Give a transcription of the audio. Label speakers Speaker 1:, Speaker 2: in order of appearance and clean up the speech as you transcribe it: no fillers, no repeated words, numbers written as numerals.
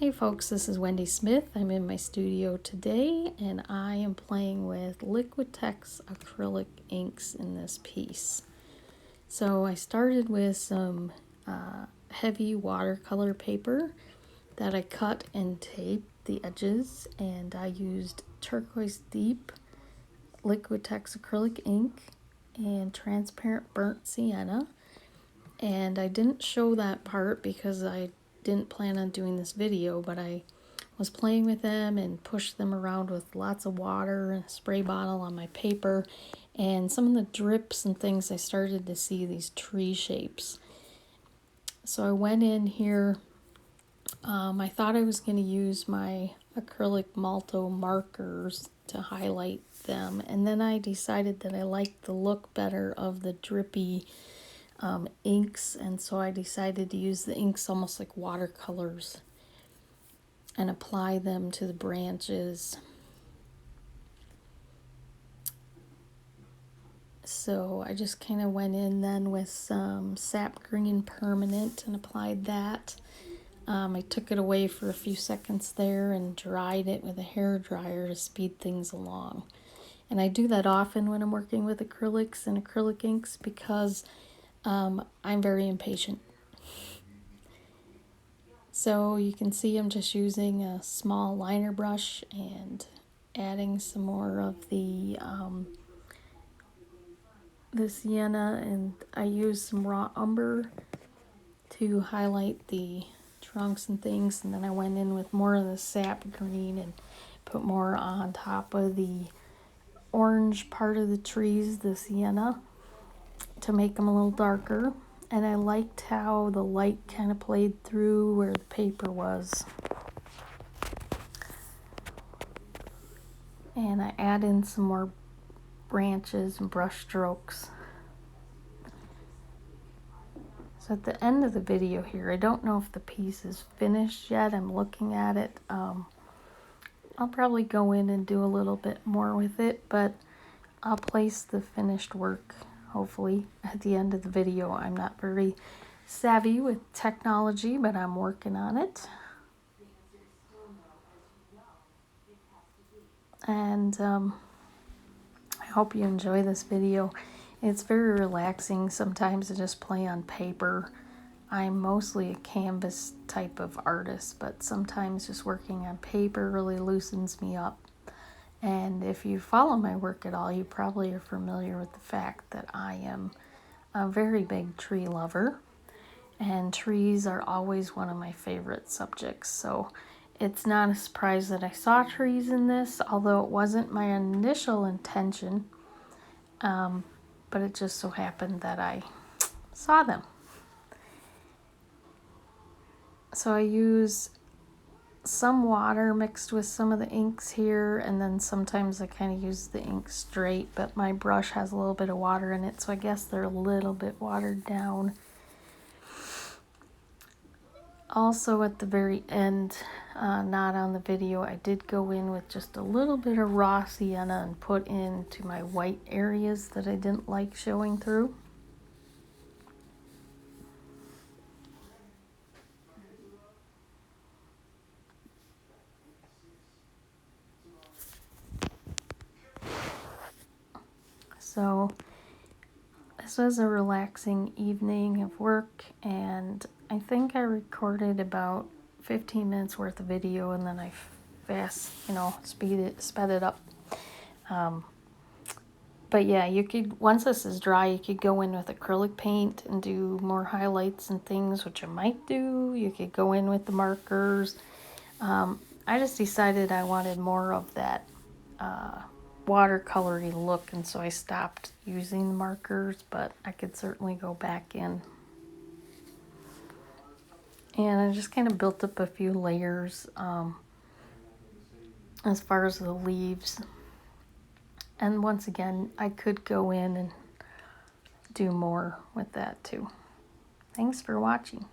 Speaker 1: Hey folks, this is Wendy Smith. I'm in my studio today and I am playing with Liquitex acrylic inks in this piece. So I started with some heavy watercolor paper that I cut and taped the edges, and I used Turquoise Deep Liquitex acrylic ink and transparent burnt sienna. And I didn't show that part because I didn't plan on doing this video, but I was playing with them and pushed them around with lots of water and a spray bottle on my paper, and some of the drips and things I started to see these tree shapes. So I went in here, I thought I was going to use my acrylic Malto markers to highlight them, and then I decided that I liked the look better of the drippy inks, and so I decided to use the inks almost like watercolors and apply them to the branches. So I just kind of went in then with some sap green permanent and applied that. I took it away for a few seconds there and dried it with a hair dryer to speed things along. And I do that often when I'm working with acrylics and acrylic inks because I'm very impatient. So you can see I'm just using a small liner brush and adding some more of the sienna, and I used some raw umber to highlight the trunks and things, and then I went in with more of the sap green and put more on top of the orange part of the trees, the sienna, to make them a little darker. And I liked how the light kind of played through where the paper was. And I add in some more branches and brush strokes. So at the end of the video here, I don't know if the piece is finished yet. I'm looking at it. I'll probably go in and do a little bit more with it, but I'll place the finished work hopefully at the end of the video. I'm not very savvy with technology, but I'm working on it. And I hope you enjoy this video. It's very relaxing sometimes to just play on paper. I'm mostly a canvas type of artist, but sometimes just working on paper really loosens me up. And if you follow my work at all, you probably are familiar with the fact that I am a very big tree lover, and trees are always one of my favorite subjects. So it's not a surprise that I saw trees in this, although it wasn't my initial intention, but it just so happened that I saw them. So I use some water mixed with some of the inks here, and then sometimes I kind of use the ink straight, but my brush has a little bit of water in it, so I guess they're a little bit watered down. Also at the very end, not on the video, I did go in with just a little bit of raw sienna and put into my white areas that I didn't like showing through. So this was a relaxing evening of work, and I think I recorded about 15 minutes worth of video, and then I sped it up. But yeah, you could, once this is dry, you could go in with acrylic paint and do more highlights and things, which I might do. You could go in with the markers. I just decided I wanted more of that watercolory look, and so I stopped using the markers, but I could certainly go back in. And I just kind of built up a few layers as far as the leaves. And once again, I could go in and do more with that too. Thanks for watching.